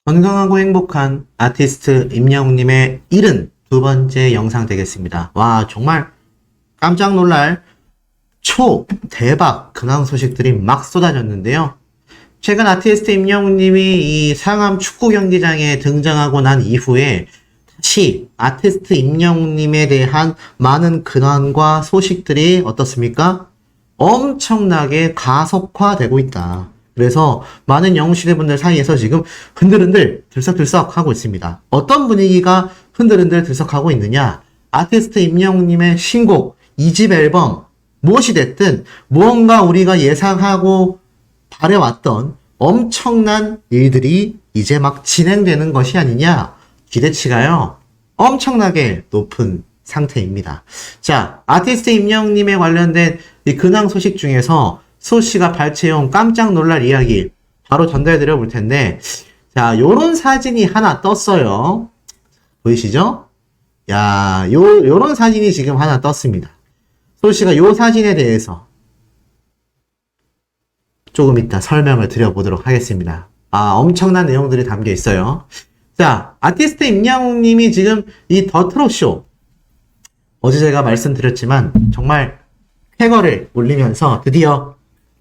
건강하고 행복한 아티스트 임영웅님의 72번째 영상 되겠습니다. 와, 정말 깜짝 놀랄 대박 근황 소식들이 막 쏟아졌는데요. 최근 아티스트 임영웅님이 이 상암 축구 경기장에 등장하고 난 이후에 다시 아티스트 임영웅님에 대한 많은 근황과 소식들이 어떻습니까? 엄청나게 가속화되고 있다. 그래서 많은 영웅시대분들 사이에서 지금 흔들흔들 들썩들썩 하고 있습니다. 어떤 분위기가 흔들흔들 들썩하고 있느냐? 아티스트 임영웅님의 신곡, 2집 앨범, 무엇이 됐든 무언가 우리가 예상하고 바래왔던 엄청난 일들이 이제 막 진행되는 것이 아니냐? 기대치가요, 엄청나게 높은 상태입니다. 자, 아티스트 임영웅님에 관련된 이 근황 소식 중에서 수호씨가 발췌해온 깜짝 놀랄 이야기 바로 전달드려 볼 텐데, 자, 요런 사진이 하나 떴어요. 보이시죠? 야, 요런 사진이 지금 하나 떴습니다. 수호씨가 요 사진에 대해서 조금 이따 설명을 드려보도록 하겠습니다. 엄청난 내용들이 담겨 있어요. 자, 아티스트 임영웅님이 지금 이 더 트롯쇼, 어제 제가 말씀드렸지만 정말 쾌거를 올리면서 드디어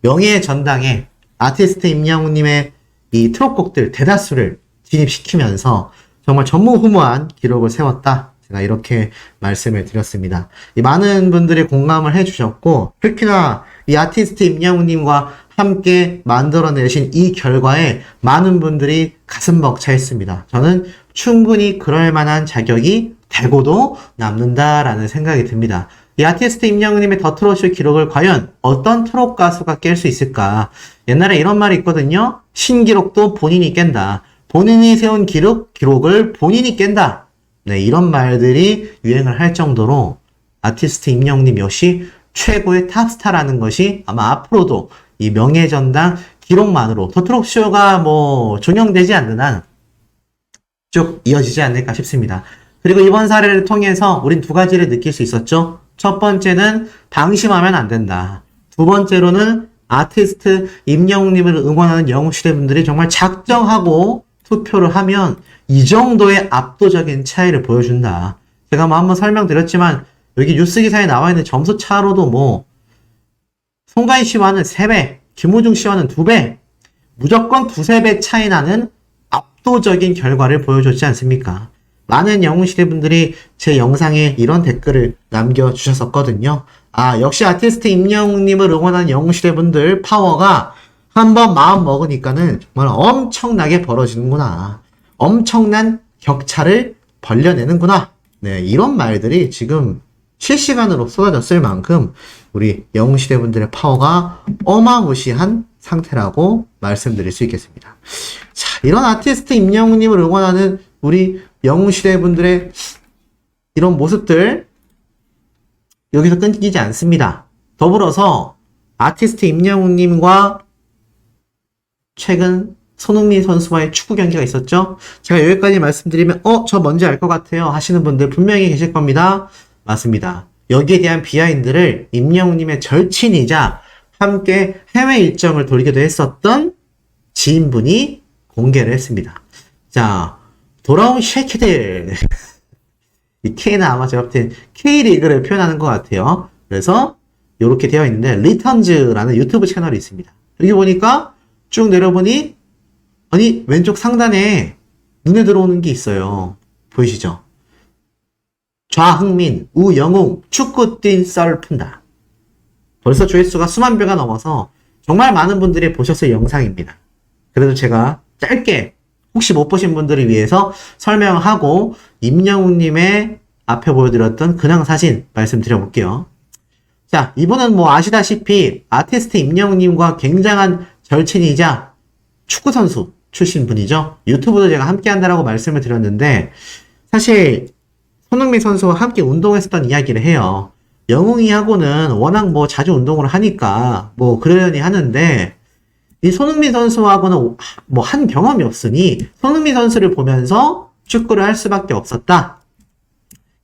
명예의 전당에 아티스트 임영웅님의 이 트롯곡들 대다수를 진입시키면서 정말 전무후무한 기록을 세웠다. 제가 이렇게 말씀을 드렸습니다. 이 많은 분들이 공감을 해주셨고, 특히나 이 아티스트 임영웅님과 함께 만들어내신 이 결과에 많은 분들이 가슴 벅차했습니다. 저는 충분히 그럴 만한 자격이 되고도 남는다라는 생각이 듭니다. 이 아티스트 임영웅님의 더 트롯쇼 기록을 과연 어떤 트롯 가수가 깰 수 있을까? 옛날에 이런 말이 있거든요. 신기록도 본인이 깬다. 본인이 세운 기록을 본인이 깬다. 네, 이런 말들이 유행을 할 정도로 아티스트 임영웅님 역시 최고의 탑스타라는 것이 아마 앞으로도 이 명예전당 기록만으로 더 트롯쇼가 뭐 종영되지 않는 한 쭉 이어지지 않을까 싶습니다. 그리고 이번 사례를 통해서 우린 두 가지를 느낄 수 있었죠. 첫 번째는 방심하면 안 된다. 두 번째로는 아티스트 임영웅님을 응원하는 영웅시대분들이 정말 작정하고 투표를 하면 이 정도의 압도적인 차이를 보여준다. 제가 뭐 한번 설명드렸지만 여기 뉴스 기사에 나와 있는 점수 차로도 뭐 송가인 씨와는 3배, 김호중 씨와는 2배, 무조건 2~3배 차이 나는 압도적인 결과를 보여줬지 않습니까? 많은 영웅시대분들이 제 영상에 이런 댓글을 남겨주셨었거든요. 역시 아티스트 임영웅님을 응원하는 영웅시대분들 파워가 한번 마음 먹으니까는 정말 엄청나게 벌어지는구나. 엄청난 격차를 벌려내는구나. 네, 이런 말들이 지금 실시간으로 쏟아졌을 만큼 우리 영웅시대분들의 파워가 어마무시한 상태라고 말씀드릴 수 있겠습니다. 자, 이런 아티스트 임영웅님을 응원하는 우리 영웅시대분들의 이런 모습들 여기서 끊기지 않습니다. 더불어서 아티스트 임영웅님과 최근 손흥민 선수와의 축구 경기가 있었죠. 제가 여기까지 말씀드리면 저 뭔지 알 것 같아요 하시는 분들 분명히 계실 겁니다. 맞습니다. 여기에 대한 비하인드를 임영웅님의 절친이자 함께 해외 일정을 돌기도 했었던 지인분이 공개를 했습니다. 자, 돌아온 쉐이키들. 이 K는 아마 제가 볼 땐 K리그를 표현하는 것 같아요. 그래서 이렇게 되어 있는데 리턴즈라는 유튜브 채널이 있습니다. 여기 보니까 쭉 내려보니 아니 왼쪽 상단에 눈에 들어오는 게 있어요. 보이시죠? 좌흥민, 우영웅, 축구 뛴 썰 푼다. 벌써 조회수가 수만 뷰가 넘어서 정말 많은 분들이 보셨을 영상입니다. 그래도 제가 짧게 혹시 못 보신 분들을 위해서 설명하고 임영웅님의 앞에 보여드렸던 근황 사진 말씀드려볼게요. 자, 이분은 뭐 아시다시피 아티스트 임영웅님과 굉장한 절친이자 축구선수 출신 분이죠. 유튜브도 제가 함께 한다라고 말씀을 드렸는데 사실 손흥민 선수와 함께 운동했었던 이야기를 해요. 영웅이하고는 워낙 뭐 자주 운동을 하니까 뭐 그러려니 하는데 이 손흥민 선수하고는 뭐 한 경험이 없으니 손흥민 선수를 보면서 축구를 할 수밖에 없었다.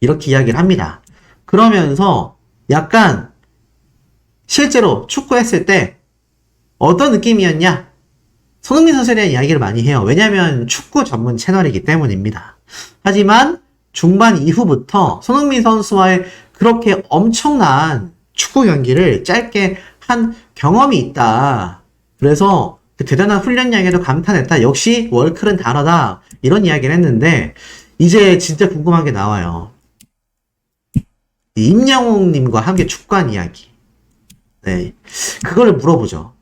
이렇게 이야기를 합니다. 그러면서 약간 실제로 축구했을 때 어떤 느낌이었냐? 손흥민 선수에 대한 이야기를 많이 해요. 왜냐하면 축구 전문 채널이기 때문입니다. 하지만 중반 이후부터 손흥민 선수와의 그렇게 엄청난 축구 경기를 짧게 한 경험이 있다. 그래서 그 대단한 훈련량에도 감탄했다. 역시 월클은 다르다. 이런 이야기를 했는데 이제 진짜 궁금한 게 나와요. 임영웅님과 함께 축구한 이야기. 네, 그거를 물어보죠.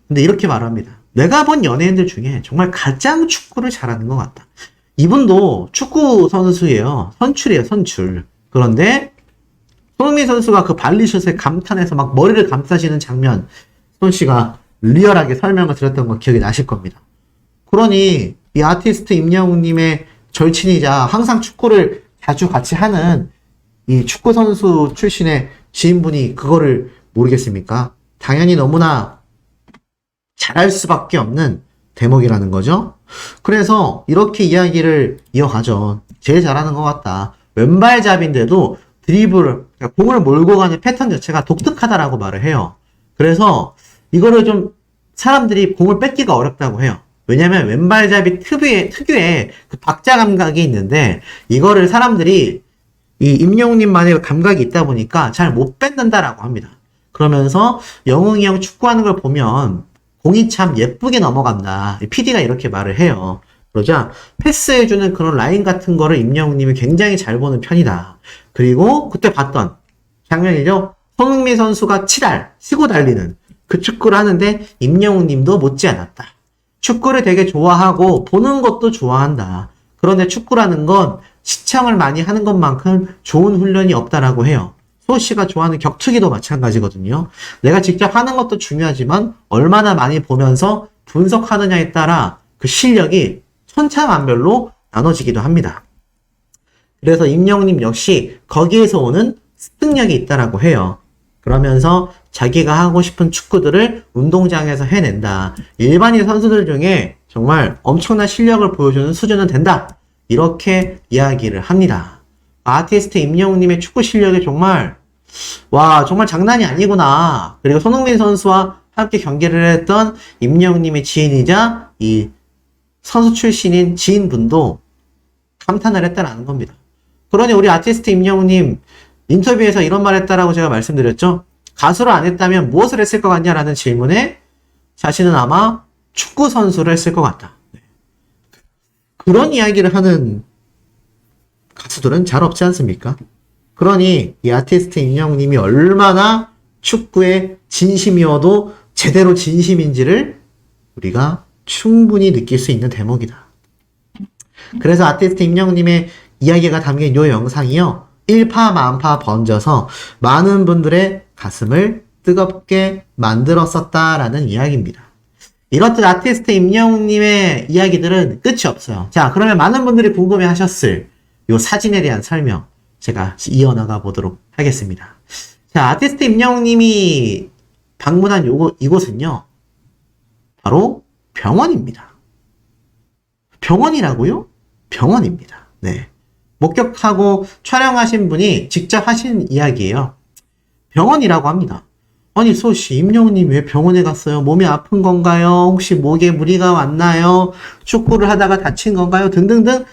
근데 이렇게 말합니다. 내가 본 연예인들 중에 정말 가장 축구를 잘하는 것 같다. 이분도 축구 선수예요. 선출이에요, 선출. 그런데 손흥민 선수가 그 발리슛에 감탄해서 막 머리를 감싸시는 장면, 손 씨가 리얼하게 설명을 드렸던 거 기억이 나실 겁니다. 그러니 이 아티스트 임영웅님의 절친이자 항상 축구를 자주 같이 하는 이 축구 선수 출신의 지인분이 그거를 모르겠습니까? 당연히 너무나 잘할 수밖에 없는 대목이라는 거죠. 그래서 이렇게 이야기를 이어가죠. 제일 잘하는 것 같다. 왼발잡인데도 드리블, 그러니까 공을 몰고 가는 패턴 자체가 독특하다라고 말을 해요. 그래서 이거를 좀 사람들이 공을 뺏기가 어렵다고 해요. 왜냐면 왼발잡이 특유의 그 박자 감각이 있는데 이거를 사람들이 이 임영웅님만의 감각이 있다 보니까 잘 못 뺏는다라고 합니다. 그러면서 영웅이 형 축구하는 걸 보면 공이 참 예쁘게 넘어간다. PD가 이렇게 말을 해요. 그러자 패스해주는 그런 라인 같은 거를 임영웅님이 굉장히 잘 보는 편이다. 그리고 그때 봤던 장면이죠. 손흥민 선수가 치고 달리는 그 축구를 하는데 임영웅님도 못지않았다. 축구를 되게 좋아하고 보는 것도 좋아한다. 그런데 축구라는 건 시청을 많이 하는 것만큼 좋은 훈련이 없다라고 해요. 소씨가 좋아하는 격투기도 마찬가지거든요. 내가 직접 하는 것도 중요하지만 얼마나 많이 보면서 분석하느냐에 따라 그 실력이 천차만별로 나눠지기도 합니다. 그래서 임영웅님 역시 거기에서 오는 습득력이 있다라고 해요. 그러면서 자기가 하고 싶은 축구들을 운동장에서 해낸다. 일반인 선수들 중에 정말 엄청난 실력을 보여주는 수준은 된다. 이렇게 이야기를 합니다. 아티스트 임영웅님의 축구 실력이 정말 장난이 아니구나. 그리고 손흥민 선수와 함께 경기를 했던 임영웅님의 지인이자 이 선수 출신인 지인분도 감탄을 했다라는 겁니다. 그러니 우리 아티스트 임영웅님 인터뷰에서 이런 말 했다라고 제가 말씀드렸죠. 가수를 안 했다면 무엇을 했을 것 같냐라는 질문에 자신은 아마 축구 선수를 했을 것 같다. 그런 이야기를 하는 가수들은 잘 없지 않습니까? 그러니 이 아티스트 임영웅님이 얼마나 축구에 진심이어도 제대로 진심인지를 우리가 충분히 느낄 수 있는 대목이다. 그래서 아티스트 임영웅님의 이야기가 담긴 이 영상이요. 일파만파 번져서 많은 분들의 가슴을 뜨겁게 만들었었다라는 이야기입니다. 이렇듯 아티스트 임영웅님의 이야기들은 끝이 없어요. 자, 그러면 많은 분들이 궁금해 하셨을 이 사진에 대한 설명 제가 이어나가 보도록 하겠습니다. 자, 아티스트 임영웅님이 방문한 이곳은요. 바로 병원입니다. 병원이라고요? 병원입니다. 네. 목격하고 촬영하신 분이 직접 하신 이야기예요. 병원이라고 합니다. 아니 소씨 임영웅님 왜 병원에 갔어요? 몸이 아픈 건가요? 혹시 목에 무리가 왔나요? 축구를 하다가 다친 건가요? 등등등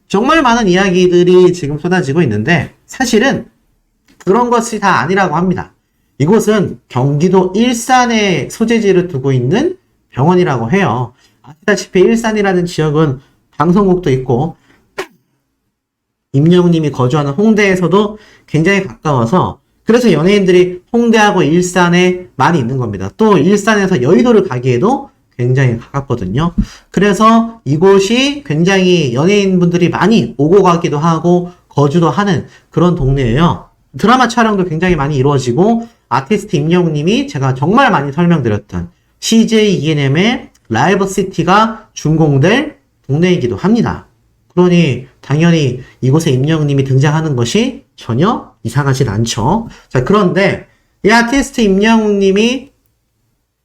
정말 많은 이야기들이 지금 쏟아지고 있는데 사실은 그런 것이 다 아니라고 합니다. 이곳은 경기도 일산에 소재지를 두고 있는 병원이라고 해요. 아시다시피 일산이라는 지역은 방송국도 있고 임영웅님이 거주하는 홍대에서도 굉장히 가까워서 그래서 연예인들이 홍대하고 일산에 많이 있는 겁니다. 또 일산에서 여의도를 가기에도 굉장히 가깝거든요. 그래서 이곳이 굉장히 연예인분들이 많이 오고 가기도 하고 거주도 하는 그런 동네예요. 드라마 촬영도 굉장히 많이 이루어지고 아티스트 임영웅님이 제가 정말 많이 설명드렸던 CJ ENM의 라이브 시티가 준공될 동네이기도 합니다. 그러니 당연히 이곳에 임영웅님이 등장하는 것이 전혀 이상하진 않죠. 자, 그런데 이 아티스트 임영웅님이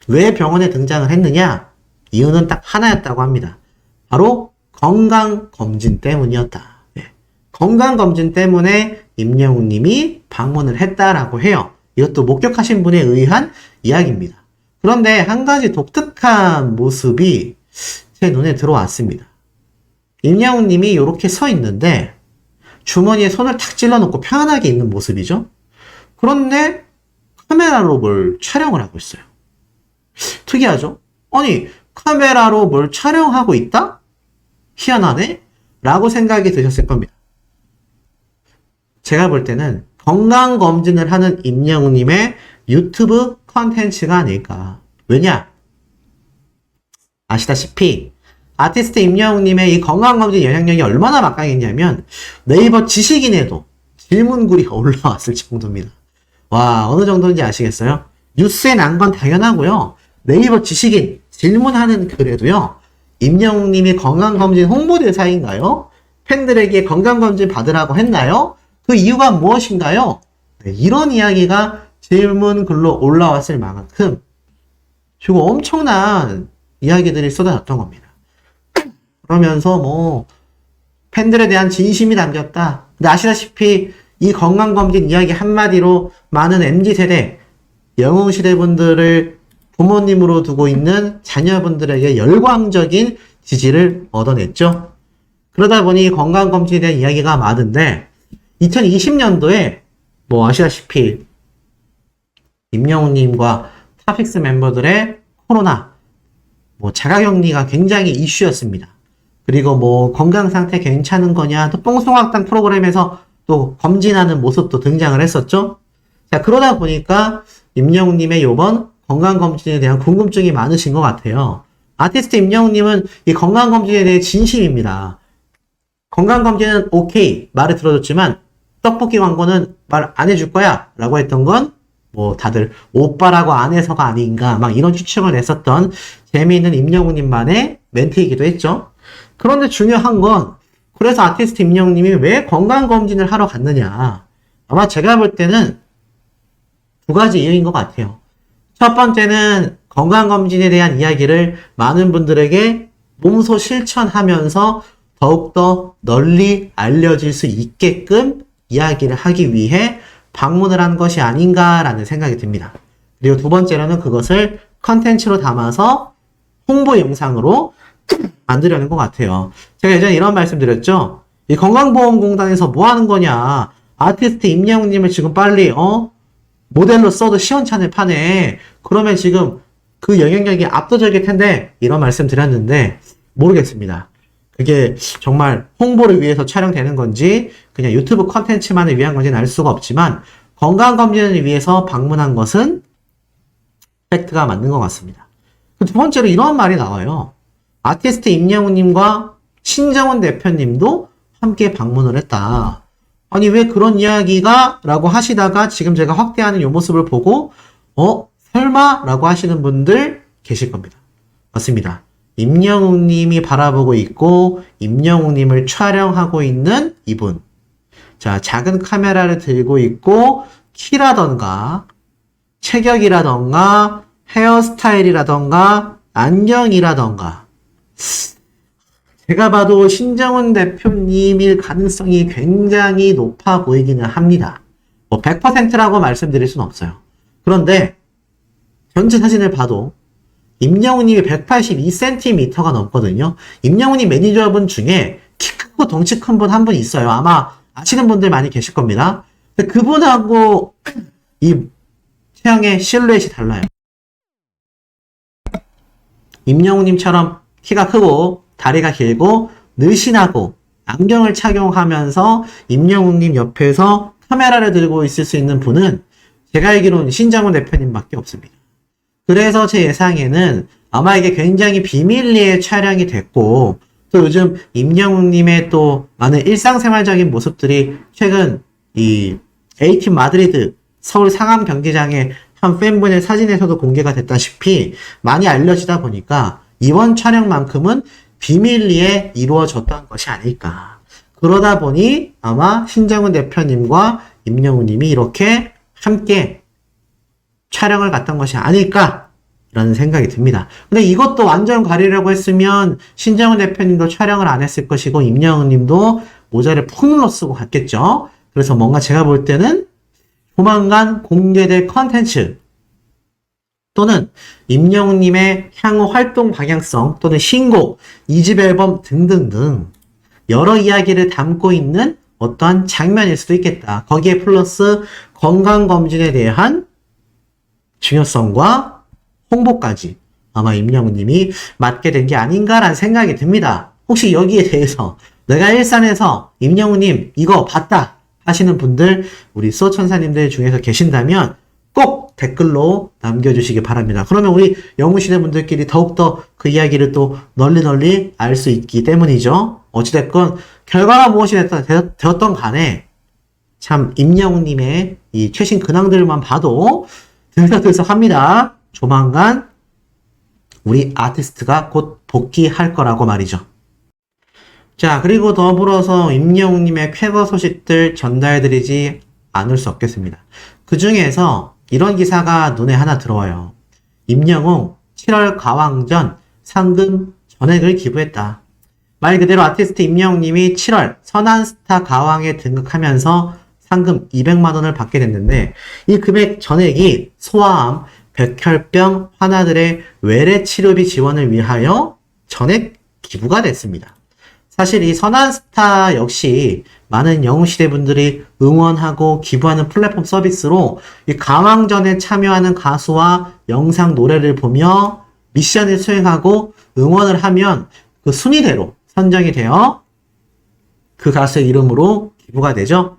왜 병원에 등장을 했느냐? 이유는 딱 하나였다고 합니다. 바로 건강검진 때문이었다. 네. 건강검진 때문에 임영웅님이 방문을 했다라고 해요. 이것도 목격하신 분에 의한 이야기입니다. 그런데 한 가지 독특한 모습이 제 눈에 들어왔습니다. 임영웅 님이 이렇게 서 있는데 주머니에 손을 탁 찔러놓고 편안하게 있는 모습이죠. 그런데 카메라로 뭘 촬영을 하고 있어요. 특이하죠? 아니, 카메라로 뭘 촬영하고 있다? 희한하네? 라고 생각이 드셨을 겁니다. 제가 볼 때는 건강검진을 하는 임영웅님의 유튜브 컨텐츠가 아닐까. 왜냐? 아시다시피 아티스트 임영웅님의 이 건강검진 영향력이 얼마나 막강했냐면 네이버 지식인에도 질문글이 올라왔을 정도입니다. 와, 어느 정도인지 아시겠어요? 뉴스에 난 건 당연하고요. 네이버 지식인 질문하는 글에도요. 임영웅님이 건강검진 홍보대사인가요? 팬들에게 건강검진 받으라고 했나요? 그 이유가 무엇인가요? 네, 이런 이야기가 질문글로 올라왔을 만큼 지금 엄청난 이야기들이 쏟아졌던 겁니다. 그러면서 뭐 팬들에 대한 진심이 담겼다. 근데 아시다시피 이 건강검진 이야기 한마디로 많은 MZ세대, 영웅시대 분들을 부모님으로 두고 있는 자녀분들에게 열광적인 지지를 얻어냈죠. 그러다 보니 건강검진에 대한 이야기가 많은데 2020년도에 뭐 아시다시피 임영웅님과 타픽스 멤버들의 코로나 뭐 자가격리가 굉장히 이슈였습니다. 그리고 뭐 건강 상태 괜찮은 거냐 또 뽕송학당 프로그램에서 또 검진하는 모습도 등장을 했었죠. 자, 그러다 보니까 임영웅님의 요번 건강검진에 대한 궁금증이 많으신 것 같아요. 아티스트 임영웅님은 이 건강검진에 대해 진심입니다. 건강검진은 오케이 말을 들어줬지만 떡볶이 광고는 말 안 해줄 거야 라고 했던 건 뭐 다들 오빠라고 안 해서가 아닌가 막 이런 추측을 냈었던 재미있는 임영웅님만의 멘트이기도 했죠. 그런데 중요한 건 그래서 아티스트 임영웅님이 왜 건강검진을 하러 갔느냐. 아마 제가 볼 때는 두 가지 이유인 것 같아요. 첫 번째는 건강검진에 대한 이야기를 많은 분들에게 몸소 실천하면서 더욱더 널리 알려질 수 있게끔 이야기를 하기 위해 방문을 한 것이 아닌가라는 생각이 듭니다. 그리고 두 번째로는 그것을 컨텐츠로 담아서 홍보 영상으로 만들려는 것 같아요. 제가 예전에 이런 말씀 드렸죠. 이 건강보험공단에서 뭐 하는 거냐. 아티스트 임영웅님을 지금 빨리 모델로 써도 시원찮을 판에 그러면 지금 그 영향력이 압도적일 텐데 이런 말씀 드렸는데 모르겠습니다. 그게 정말 홍보를 위해서 촬영되는 건지 그냥 유튜브 컨텐츠만을 위한 건지는 알 수가 없지만 건강검진을 위해서 방문한 것은 팩트가 맞는 것 같습니다. 두 번째로 이런 말이 나와요. 아티스트 임영웅님과 신정훈 대표님도 함께 방문을 했다. 아니 왜 그런 이야기가? 라고 하시다가 지금 제가 확대하는 이 모습을 보고 설마? 라고 하시는 분들 계실 겁니다. 맞습니다. 임영웅님이 바라보고 있고 임영웅님을 촬영하고 있는 이분. 자, 작은 카메라를 들고 있고 키라던가 체격이라던가 헤어스타일이라던가 안경이라던가 제가 봐도 신정훈 대표님일 가능성이 굉장히 높아 보이기는 합니다. 뭐 100%라고 말씀드릴 수는 없어요. 그런데 전체 사진을 봐도 임영웅님이 182cm가 넘거든요. 임영웅님 매니저분 중에 키 크고 덩치 큰 분 한 분 있어요. 아마 아시는 분들 많이 계실 겁니다. 근데 그분하고 이 체형의 실루엣이 달라요. 임영웅님처럼 키가 크고 다리가 길고 늘씬하고 안경을 착용하면서 임영웅님 옆에서 카메라를 들고 있을 수 있는 분은 제가 알기로는 신정훈 대표님밖에 없습니다. 그래서 제 예상에는 아마 이게 굉장히 비밀리에 촬영이 됐고 또 요즘 임영웅님의 또 많은 일상생활적인 모습들이 최근 이 A팀 마드리드 서울 상암 경기장의 한 팬분의 사진에서도 공개가 됐다시피 많이 알려지다 보니까 이번 촬영만큼은 비밀리에 이루어졌던 것이 아닐까. 그러다 보니 아마 신정훈 대표님과 임영웅님이 이렇게 함께 촬영을 갔던 것이 아닐까라는 생각이 듭니다. 근데 이것도 완전 가리려고 했으면 신정훈 대표님도 촬영을 안 했을 것이고 임영웅님도 모자를 푹 눌러 쓰고 갔겠죠. 그래서 뭔가 제가 볼 때는 조만간 공개될 컨텐츠 또는 임영웅님의 향후 활동 방향성 또는 신곡, 2집 앨범 등등등 여러 이야기를 담고 있는 어떠한 장면일 수도 있겠다. 거기에 플러스 건강검진에 대한 중요성과 홍보까지 아마 임영웅님이 맡게 된 게 아닌가라는 생각이 듭니다. 혹시 여기에 대해서 내가 일산에서 임영웅님 이거 봤다 하시는 분들 우리 수호천사님들 중에서 계신다면 꼭 댓글로 남겨주시기 바랍니다. 그러면 우리 영웅시대 분들끼리 더욱더 그 이야기를 또 널리 알 수 있기 때문이죠. 어찌됐건 결과가 무엇이 되었던 간에 참 임영웅님의 이 최신 근황들만 봐도 들썩들썩합니다. 조만간 우리 아티스트가 곧 복귀할 거라고 말이죠. 자, 그리고 더불어서 임영웅님의 쾌거 소식들 전달해드리지 않을 수 없겠습니다. 그 중에서 이런 기사가 눈에 하나 들어와요. 임영웅 7월 가왕전 상금 전액을 기부했다. 말 그대로 아티스트 임영웅님이 7월 선한스타 가왕에 등극하면서 상금 200만 원을 받게 됐는데 이 금액 전액이 소아암, 백혈병 환자들의 외래 치료비 지원을 위하여 전액 기부가 됐습니다. 사실 이 선한스타 역시 많은 영웅시대 분들이 응원하고 기부하는 플랫폼 서비스로 이 가왕전에 참여하는 가수와 영상 노래를 보며 미션을 수행하고 응원을 하면 그 순위대로 선정이 되어 그 가수의 이름으로 기부가 되죠.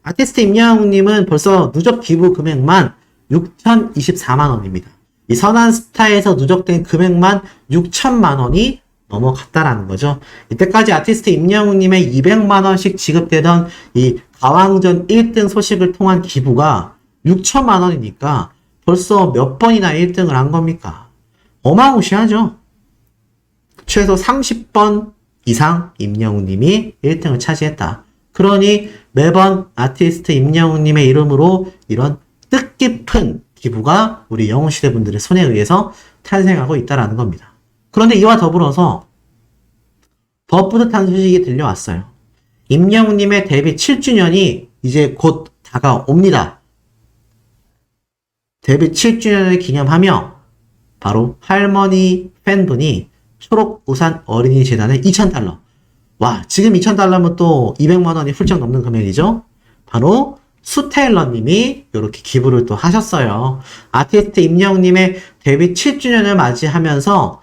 아티스트 임영웅님은 벌써 누적 기부 금액만 6,024만 원입니다. 이 선한스타에서 누적된 금액만 6천만 원이 넘어갔다라는 거죠. 이때까지 아티스트 임영웅님의 200만 원씩 지급되던 이 가왕전 1등 소식을 통한 기부가 6천만 원이니까 벌써 몇 번이나 1등을 한 겁니까? 어마무시하죠. 최소 30번 이상 임영웅님이 1등을 차지했다. 그러니 매번 아티스트 임영웅님의 이름으로 이런 뜻깊은 기부가 우리 영웅시대 분들의 손에 의해서 탄생하고 있다는 겁니다. 그런데 이와 더불어서 더 뿌듯한 소식이 들려왔어요. 임영웅님의 데뷔 7주년이 이제 곧 다가옵니다. 데뷔 7주년을 기념하며 바로 할머니 팬분이 초록우산 어린이 재단에 2,000달러. 와, 지금 2,000달러면 또 200만 원이 훌쩍 넘는 금액이죠. 바로 수테일러님이 이렇게 기부를 또 하셨어요. 아티스트 임영웅님의 데뷔 7주년을 맞이하면서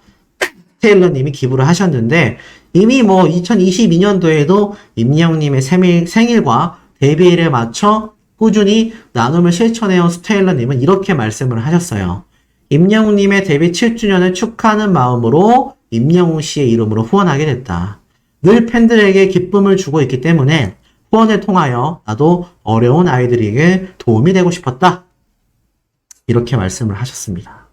테일러님이 기부를 하셨는데 이미 뭐 2022년도에도 임영웅님의 생일과 데뷔일에 맞춰 꾸준히 나눔을 실천해온 스테일러님은 이렇게 말씀을 하셨어요. 임영웅님의 데뷔 7주년을 축하하는 마음으로 임영웅 씨의 이름으로 후원하게 됐다. 늘 팬들에게 기쁨을 주고 있기 때문에 후원을 통하여 나도 어려운 아이들에게 도움이 되고 싶었다. 이렇게 말씀을 하셨습니다.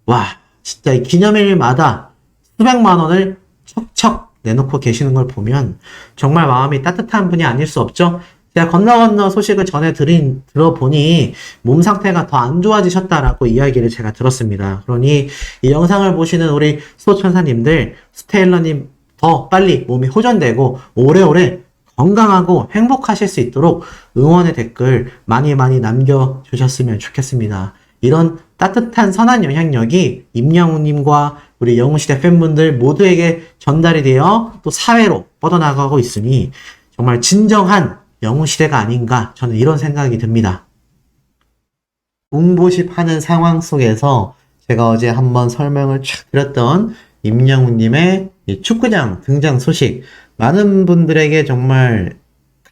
와, 진짜 이 기념일마다 수백만 원을 척척 내놓고 계시는 걸 보면 정말 마음이 따뜻한 분이 아닐 수 없죠. 제가 건너 소식을 들어보니 몸 상태가 더 안 좋아지셨다라고 이야기를 제가 들었습니다. 그러니 이 영상을 보시는 우리 수호천사님들, 스테일러님 더 빨리 몸이 호전되고 오래오래 건강하고 행복하실 수 있도록 응원의 댓글 많이 남겨주셨으면 좋겠습니다. 이런 따뜻한 선한 영향력이 임영웅님과 우리 영웅시대 팬분들 모두에게 전달이 되어 또 사회로 뻗어나가고 있으니 정말 진정한 영웅시대가 아닌가 저는 이런 생각이 듭니다. 공보십 하는 상황 속에서 제가 어제 한번 설명을 쫙 드렸던 임영웅님의 이 축구장 등장 소식, 많은 분들에게 정말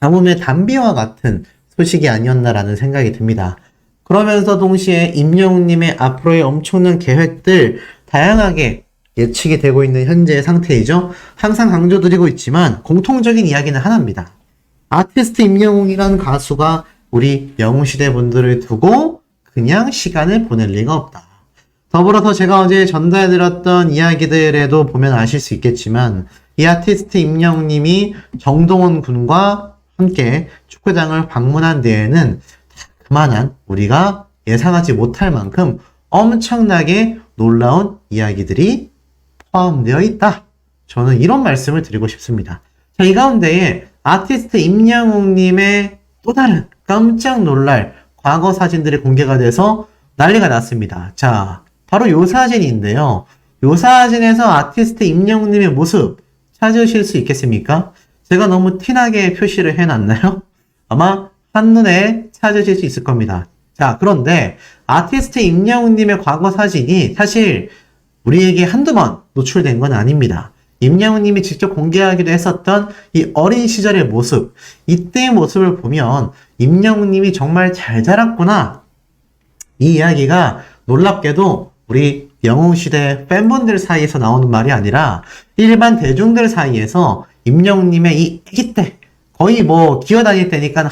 가뭄의 단비와 같은 소식이 아니었나라는 생각이 듭니다. 그러면서 동시에 임영웅님의 앞으로의 엄청난 계획들 다양하게 예측이 되고 있는 현재의 상태이죠. 항상 강조드리고 있지만 공통적인 이야기는 하나입니다. 아티스트 임영웅이라는 가수가 우리 영웅시대 분들을 두고 그냥 시간을 보낼 리가 없다. 더불어서 제가 어제 전달해드렸던 이야기들에도 보면 아실 수 있겠지만 이 아티스트 임영웅님이 정동원 군과 함께 축구장을 방문한 데에는 그만한 우리가 예상하지 못할 만큼 엄청나게 놀라운 이야기들이 포함되어 있다. 저는 이런 말씀을 드리고 싶습니다. 자, 이 가운데에 아티스트 임영웅님의 또 다른 깜짝 놀랄 과거 사진들이 공개가 돼서 난리가 났습니다. 자, 바로 요 사진인데요. 요 사진에서 아티스트 임영웅님의 모습 찾으실 수 있겠습니까? 제가 너무 티나게 표시를 해놨나요? 아마 한눈에 찾으실 수 있을 겁니다. 자, 그런데 아티스트 임영웅님의 과거 사진이 사실 우리에게 한두 번 노출된 건 아닙니다. 임영웅님이 직접 공개하기도 했었던 이 어린 시절의 모습, 이때의 모습을 보면 임영웅님이 정말 잘 자랐구나. 이 이야기가 놀랍게도 우리 영웅시대 팬분들 사이에서 나오는 말이 아니라 일반 대중들 사이에서 임영웅님의 이 아기 때, 거의 뭐 기어다닐 때니까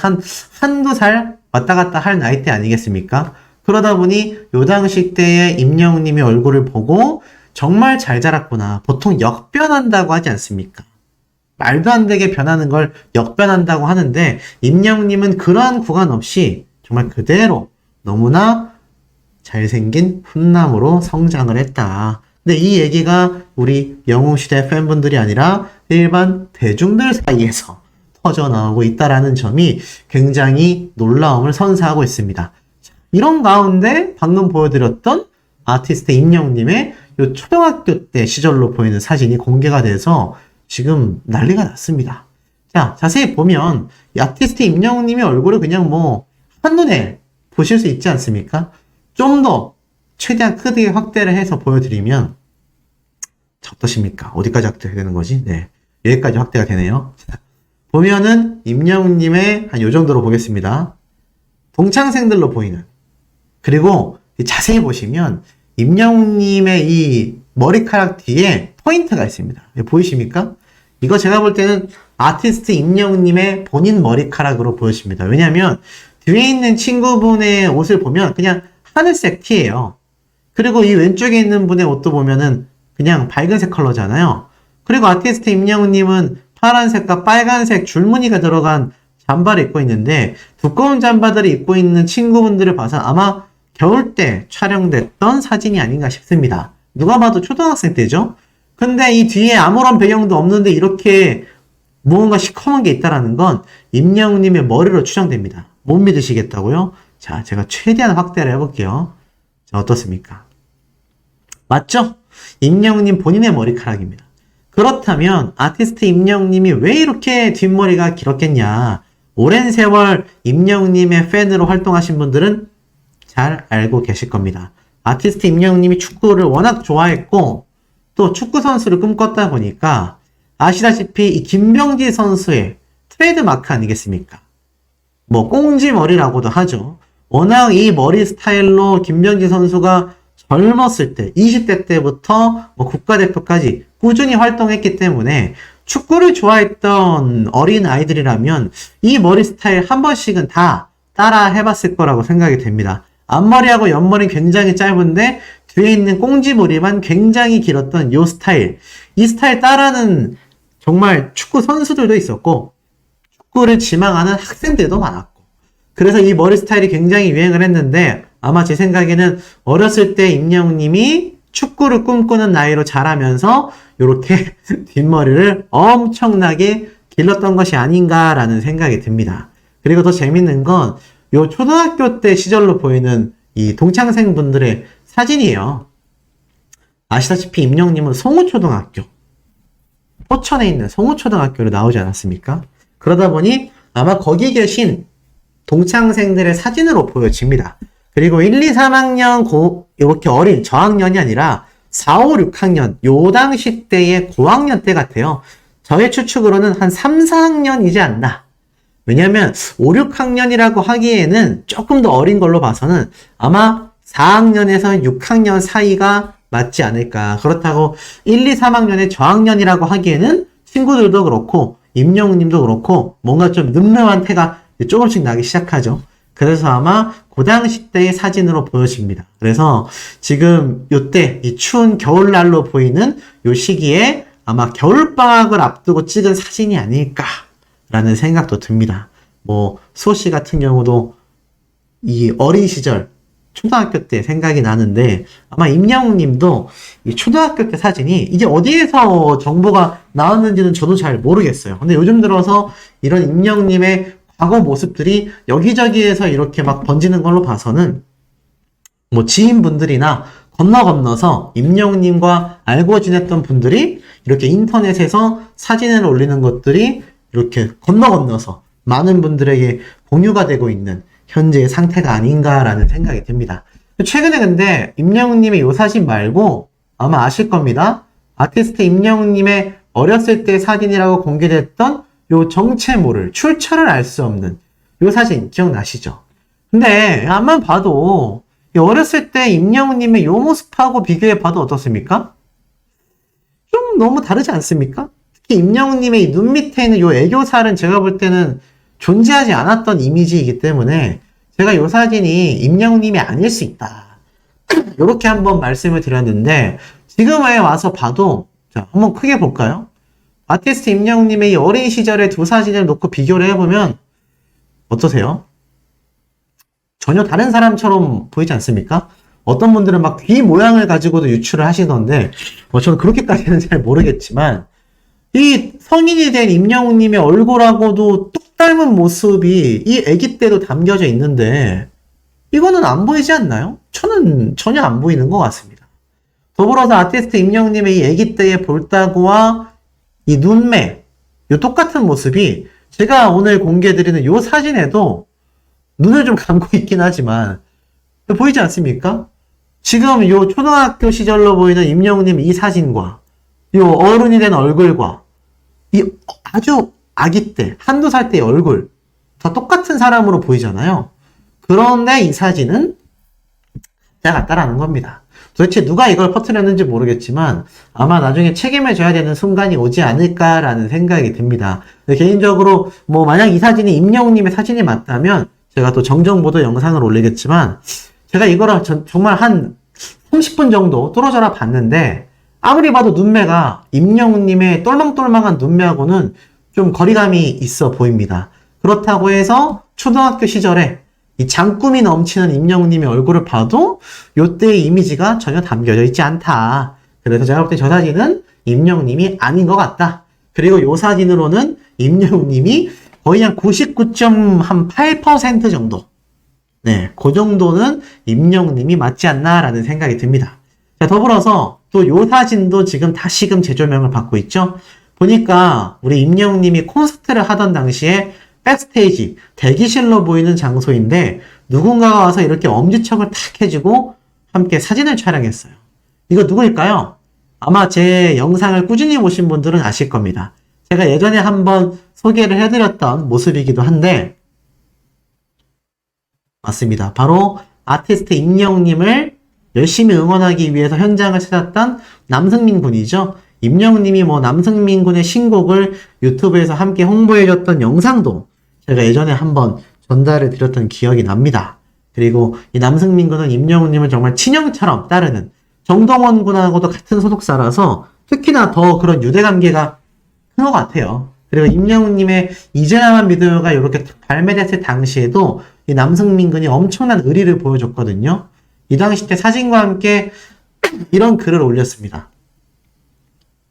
한두 살 왔다 갔다 할 나이 때 아니겠습니까? 그러다 보니 요 당시 때의 임영웅님의 얼굴을 보고 정말 잘 자랐구나. 보통 역변한다고 하지 않습니까? 말도 안 되게 변하는 걸 역변한다고 하는데 임영웅님은 그러한 구간 없이 정말 그대로 너무나 잘생긴 훈남으로 성장을 했다. 근데 이 얘기가 우리 영웅시대 팬분들이 아니라 일반 대중들 사이에서 터져나오고 있다라는 점이 굉장히 놀라움을 선사하고 있습니다. 이런 가운데 방금 보여드렸던 아티스트 임영웅님의 요 초등학교 때 시절로 보이는 사진이 공개가 돼서 지금 난리가 났습니다. 자, 자세히 보면 이 아티스트 임영웅님의 얼굴을 그냥 뭐 한눈에 보실 수 있지 않습니까? 좀 더 최대한 크게 확대를 해서 보여드리면 어떠십니까? 어디까지 확대가 되는 거지? 네, 여기까지 확대가 되네요. 보면은 임영웅님의 한 요 정도로 보겠습니다. 동창생들로 보이는, 그리고 자세히 보시면 임영웅님의 이 머리카락 뒤에 포인트가 있습니다. 보이십니까? 이거 제가 볼 때는 아티스트 임영웅님의 본인 머리카락으로 보여집니다. 왜냐하면 뒤에 있는 친구분의 옷을 보면 그냥 하늘색 티예요. 그리고 이 왼쪽에 있는 분의 옷도 보면은 그냥 밝은색 컬러잖아요. 그리고 아티스트 임영웅님은 파란색과 빨간색 줄무늬가 들어간 잠바를 입고 있는데 두꺼운 잠바들을 입고 있는 친구분들을 봐서 아마 겨울 때 촬영됐던 사진이 아닌가 싶습니다. 누가 봐도 초등학생 때죠? 근데 이 뒤에 아무런 배경도 없는데 이렇게 무언가 시커먼 게 있다는 건 임영웅님의 머리로 추정됩니다. 못 믿으시겠다고요? 자, 제가 최대한 확대를 해볼게요. 자, 어떻습니까? 맞죠? 임영웅님 본인의 머리카락입니다. 그렇다면 아티스트 임영웅님이 왜 이렇게 뒷머리가 길었겠냐? 오랜 세월 임영웅님의 팬으로 활동하신 분들은 잘 알고 계실 겁니다. 아티스트 임영웅님이 축구를 워낙 좋아했고 또 축구 선수를 꿈꿨다 보니까 아시다시피 이 김병지 선수의 트레이드 마크 아니겠습니까? 뭐 꽁지머리라고도 하죠. 워낙 이 머리 스타일로 김병지 선수가 젊었을 때 20대 때부터 뭐 국가대표까지 꾸준히 활동했기 때문에 축구를 좋아했던 어린 아이들이라면 이 머리 스타일 한 번씩은 다 따라 해봤을 거라고 생각이 됩니다. 앞머리하고 옆머리 굉장히 짧은데 뒤에 있는 꽁지머리만 굉장히 길었던 이 스타일. 이 스타일 따라는 정말 축구 선수들도 있었고 축구를 지망하는 학생들도 많았고 그래서 이 머리 스타일이 굉장히 유행을 했는데 아마 제 생각에는 어렸을 때 임영웅님이 축구를 꿈꾸는 나이로 자라면서 이렇게 뒷머리를 엄청나게 길렀던 것이 아닌가라는 생각이 듭니다. 그리고 더 재밌는 건 요 초등학교 때 시절로 보이는 이 동창생 분들의 사진이에요. 아시다시피 임영웅님은 송우초등학교, 포천에 있는 송우초등학교로 나오지 않았습니까? 그러다 보니 아마 거기 계신 동창생들의 사진으로 보여집니다. 그리고 1, 2, 3학년 이렇게 어린 저학년이 아니라 4, 5, 6학년 요 당시 때의 고학년 때 같아요. 저의 추측으로는 한 3, 4학년이지 않나. 왜냐면 5, 6학년이라고 하기에는 조금 더 어린 걸로 봐서는 아마 4학년에서 6학년 사이가 맞지 않을까. 그렇다고 1, 2, 3학년의 저학년이라고 하기에는 친구들도 그렇고 임영웅님도 그렇고 뭔가 좀 늠름한 태가 조금씩 나기 시작하죠. 그래서 아마 그 당시 때의 사진으로 보여집니다. 그래서 지금 요때 이 추운 겨울날로 보이는 요 시기에 아마 겨울방학을 앞두고 찍은 사진이 아닐까라는 생각도 듭니다. 뭐 수호씨 같은 경우도 이 어린 시절 초등학교 때 생각이 나는데 아마 임영웅님도 이 초등학교 때 사진이 이게 어디에서 정보가 나왔는지는 저도 잘 모르겠어요. 근데 요즘 들어서 이런 임영웅님의 과거 모습들이 여기저기에서 이렇게 막 번지는 걸로 봐서는 뭐 지인분들이나 건너서 임영웅님과 알고 지냈던 분들이 이렇게 인터넷에서 사진을 올리는 것들이 이렇게 건너서 많은 분들에게 공유가 되고 있는 현재의 상태가 아닌가라는 생각이 듭니다. 최근에 근데 임영웅님의 요 사진 말고 아마 아실 겁니다. 아티스트 임영웅님의 어렸을 때 사진이라고 공개됐던 요 정체모를, 출처를 알 수 없는 요 사진 기억나시죠? 근데 암만 봐도 어렸을 때 임영웅님의 요 모습하고 비교해 봐도 어떻습니까? 좀 너무 다르지 않습니까? 특히 임영웅님의 이 눈 밑에 있는 요 애교살은 제가 볼 때는 존재하지 않았던 이미지이기 때문에 제가 요 사진이 임영웅님이 아닐 수 있다. 요렇게 한번 말씀을 드렸는데 지금에 와서 봐도 자 한번 크게 볼까요? 아티스트 임영웅님의 이 어린 시절의 두 사진을 놓고 비교를 해보면 어떠세요? 전혀 다른 사람처럼 보이지 않습니까? 어떤 분들은 막 귀 모양을 가지고도 유추를 하시던데 저는 그렇게까지는 잘 모르겠지만 이 성인이 된 임영웅님의 얼굴하고도 똑 닮은 모습이 이 아기 때도 담겨져 있는데 이거는 안 보이지 않나요? 저는 전혀 안 보이는 것 같습니다. 더불어서 아티스트 임영웅님의 이 아기 때의 볼따구와 이 눈매, 이 똑같은 모습이 제가 오늘 공개해드리는 이 사진에도 눈을 좀 감고 있긴 하지만 보이지 않습니까? 지금 이 초등학교 시절로 보이는 임영웅님 이 사진과 이 어른이 된 얼굴과 이 아주 아기 때, 한두 살 때의 얼굴 다 똑같은 사람으로 보이잖아요. 그런데 이 사진은 가짜 같다라는 겁니다. 도대체 누가 이걸 퍼뜨렸는지 모르겠지만 아마 나중에 책임을 져야 되는 순간이 오지 않을까라는 생각이 듭니다. 개인적으로 뭐 만약 이 사진이 임영웅님의 사진이 맞다면 제가 또 정정보도 영상을 올리겠지만 제가 이거를 정말 한 30분 정도 뚫어져라 봤는데 아무리 봐도 눈매가 임영웅님의 똘망똘망한 눈매하고는 좀 거리감이 있어 보입니다. 그렇다고 해서 초등학교 시절에 이 장꿈이 넘치는 임영웅님의 얼굴을 봐도 요때의 이미지가 전혀 담겨져 있지 않다. 그래서 제가 볼 때 저 사진은 임영웅님이 아닌 것 같다. 그리고 요 사진으로는 임영웅님이 거의 한 99.8% 정도. 네, 그 정도는 임영웅님이 맞지 않나라는 생각이 듭니다. 자, 더불어서 또 요 사진도 지금 다시금 재조명을 받고 있죠. 보니까 우리 임영웅님이 콘서트를 하던 당시에 백스테이지, 대기실로 보이는 장소인데 누군가가 와서 이렇게 엄지척을 탁 해주고 함께 사진을 촬영했어요. 이거 누구일까요? 아마 제 영상을 꾸준히 보신 분들은 아실 겁니다. 제가 예전에 한번 소개를 해드렸던 모습이기도 한데 맞습니다. 바로 아티스트 임영웅님을 열심히 응원하기 위해서 현장을 찾았던 남승민 군이죠. 임영웅님이 뭐 남승민 군의 신곡을 유튜브에서 함께 홍보해줬던 영상도 제가 예전에 한번 전달을 드렸던 기억이 납니다. 그리고 이 남승민 군은 임영웅님을 정말 친형처럼 따르는 정동원 군하고도 같은 소속사라서 특히나 더 그런 유대관계가 큰 것 같아요. 그리고 임영웅님의 이제 나만 믿어요가 이렇게 발매됐을 당시에도 이 남승민 군이 엄청난 의리를 보여줬거든요. 이 당시 때 사진과 함께 이런 글을 올렸습니다.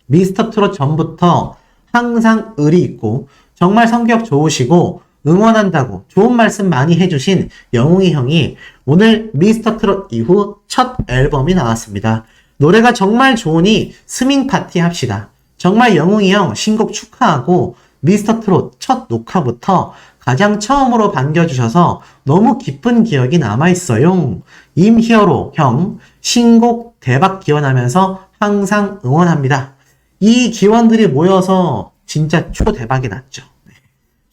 미스터 트롯 전부터 항상 의리 있고 정말 성격 좋으시고 응원한다고 좋은 말씀 많이 해주신 영웅이 형이 오늘 미스터 트롯 이후 첫 앨범이 나왔습니다. 노래가 정말 좋으니 스밍 파티 합시다. 정말 영웅이 형 신곡 축하하고 미스터 트롯 첫 녹화부터 가장 처음으로 반겨주셔서 너무 기쁜 기억이 남아있어요. 임히어로 형 신곡 대박 기원하면서 항상 응원합니다. 이 기원들이 모여서 진짜 초대박이 났죠.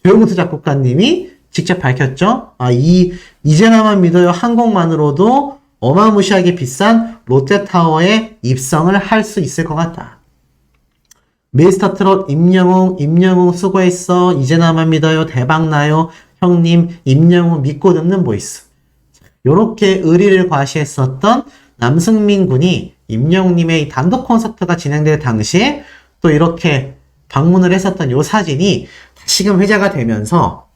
조용수 작곡가님이 직접 밝혔죠. 이제 나만 믿어요 한 곡만으로도 어마무시하게 비싼 롯데타워에 입성을 할 수 있을 것 같다. 미스터 트롯 임영웅 수고했어. 이제 나만 믿어요. 대박나요. 형님 임영웅 믿고 듣는 보이스. 요렇게 의리를 과시했었던 남승민 군이 임영웅님의 단독 콘서트가 진행될 당시에 또 이렇게 방문을 했었던 요 사진이 다시금 회자가 되면서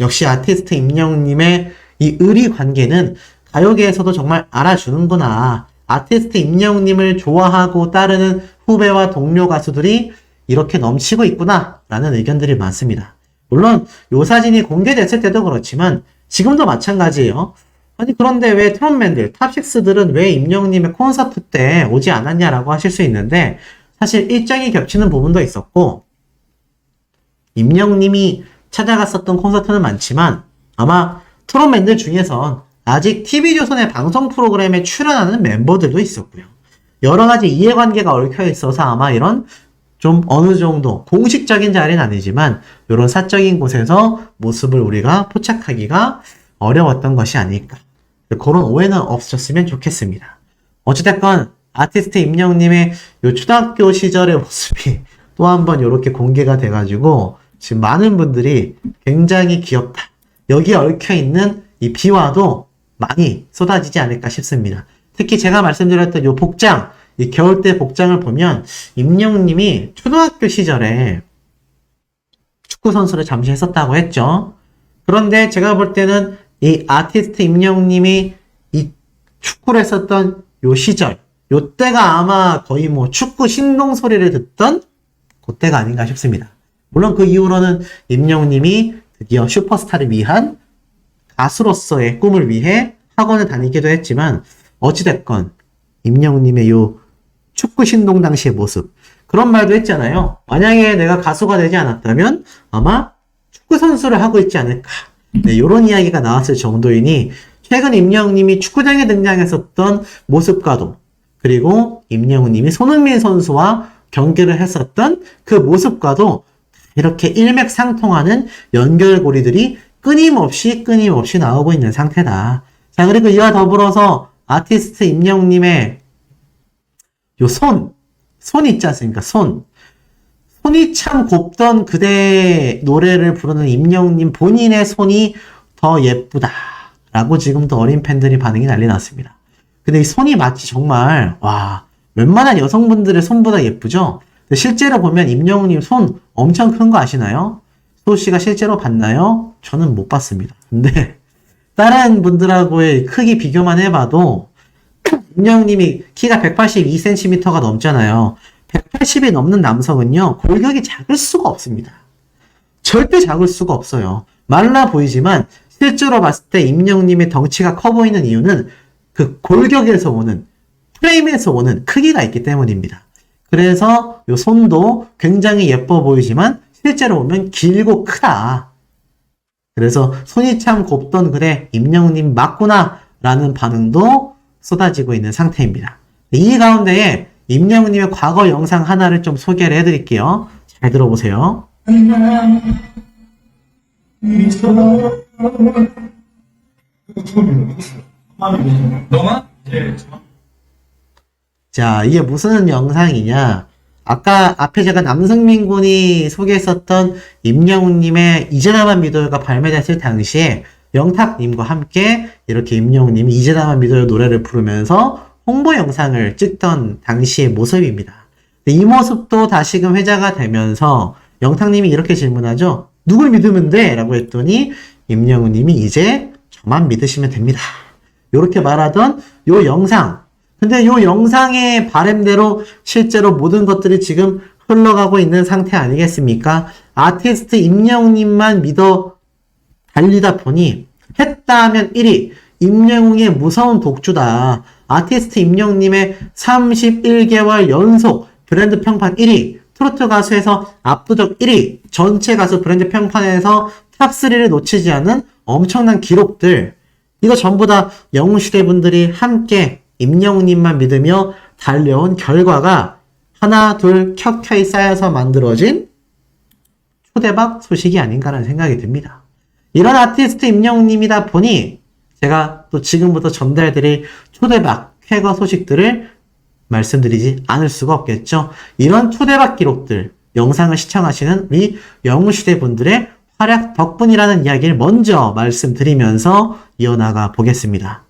역시 아티스트 임영웅님의 이 의리 관계는 가요계에서도 정말 알아주는구나. 아티스트 임영웅님을 좋아하고 따르는 후배와 동료 가수들이 이렇게 넘치고 있구나 라는 의견들이 많습니다. 물론 요 사진이 공개됐을 때도 그렇지만 지금도 마찬가지예요. 아니 그런데 왜 트롯맨들, 탑식스들은 왜 임영웅님의 콘서트 때 오지 않았냐라고 하실 수 있는데 사실 일정이 겹치는 부분도 있었고 임영웅님이 찾아갔었던 콘서트는 많지만 아마 트롯맨들 중에선 아직 TV조선의 방송 프로그램에 출연하는 멤버들도 있었고요. 여러 가지 이해관계가 얽혀 있어서 아마 이런 좀 어느 정도 공식적인 자리는 아니지만 이런 사적인 곳에서 모습을 우리가 포착하기가 어려웠던 것이 아닐까. 그런 오해는 없으셨으면 좋겠습니다. 어찌됐건 아티스트 임영웅님의 요 초등학교 시절의 모습이 또 한 번 이렇게 공개가 돼가지고 지금 많은 분들이 굉장히 귀엽다. 여기에 얽혀있는 이 비화도 많이 쏟아지지 않을까 싶습니다. 특히 제가 말씀드렸던 요 복장, 이 겨울때 복장을 보면 임영웅님이 초등학교 시절에 축구선수를 잠시 했었다고 했죠. 그런데 제가 볼 때는 이 아티스트 임영웅님이 이 축구를 했었던 요 시절, 요 때가 아마 거의 뭐 축구 신동 소리를 듣던 그때가 아닌가 싶습니다. 물론 그 이후로는 임영웅님이 드디어 슈퍼스타를 위한 가수로서의 꿈을 위해 학원을 다니기도 했지만 어찌됐건 임영웅님의 요 축구 신동 당시의 모습 그런 말도 했잖아요. 만약에 내가 가수가 되지 않았다면 아마 축구 선수를 하고 있지 않을까. 네, 이런 이야기가 나왔을 정도이니 최근 임영웅님이 축구장에 등장했었던 모습과도 그리고 임영웅님이 손흥민 선수와 경기를 했었던 그 모습과도 이렇게 일맥상통하는 연결고리들이 끊임없이 나오고 있는 상태다. 자, 그리고 이와 더불어서 아티스트 임영웅님의 요 손 있지 않습니까? 손이 참 곱던 그대 노래를 부르는 임영웅님 본인의 손이 더 예쁘다라고 지금도 어린 팬들이 반응이 난리 났습니다. 근데 이 손이 마치 정말 와 웬만한 여성분들의 손보다 예쁘죠? 근데 실제로 보면 임영웅님 손 엄청 큰 거 아시나요? 소씨가 실제로 봤나요? 저는 못 봤습니다. 근데 다른 분들하고의 크기 비교만 해봐도 임영웅님이 키가 182cm가 넘잖아요. 180이 넘는 남성은요, 골격이 작을 수가 없습니다. 절대 작을 수가 없어요. 말라 보이지만 실제로 봤을 때 임영웅님의 덩치가 커 보이는 이유는 그 골격에서 오는, 프레임에서 오는 크기가 있기 때문입니다. 그래서 요 손도 굉장히 예뻐 보이지만 실제로 보면 길고 크다. 그래서 손이 참 곱던 그래 임영웅님 맞구나 라는 반응도 쏟아지고 있는 상태입니다. 이 가운데에 임영웅님의 과거 영상 하나를 좀 소개를 해드릴게요. 잘 들어보세요. 자, 이게 무슨 영상이냐? 아까 앞에 제가 남승민 군이 소개했었던 임영웅님의 이제 나만 믿어요가 발매됐을 당시에 영탁님과 함께 이렇게 임영웅님이 이제 나만 믿어요 노래를 부르면서 홍보 영상을 찍던 당시의 모습입니다. 이 모습도 다시금 회자가 되면서 영탁님이 이렇게 질문하죠. 누굴 믿으면 돼? 라고 했더니 임영웅님이 이제 저만 믿으시면 됩니다. 이렇게 말하던 요 영상. 근데 요 영상의 바램대로 실제로 모든 것들이 지금 흘러가고 있는 상태 아니겠습니까? 아티스트 임영웅님만 믿어 달리다 보니 했다 하면 1위 임영웅의 무서운 독주다. 아티스트 임영웅님의 31개월 연속 브랜드 평판 1위, 트로트 가수에서 압도적 1위, 전체 가수 브랜드 평판에서 탑3를 놓치지 않은 엄청난 기록들, 이거 전부 다 영웅시대 분들이 함께 임영웅님만 믿으며 달려온 결과가 하나 둘 켜켜이 쌓여서 만들어진 초대박 소식이 아닌가라는 생각이 듭니다. 이런 아티스트 임영웅님이다 보니 제가 또 지금부터 전달드릴 초대박 쾌거 소식들을 말씀드리지 않을 수가 없겠죠. 이런 초대박 기록들, 영상을 시청하시는 우리 영웅시대 분들의 활약 덕분이라는 이야기를 먼저 말씀드리면서 이어나가 보겠습니다.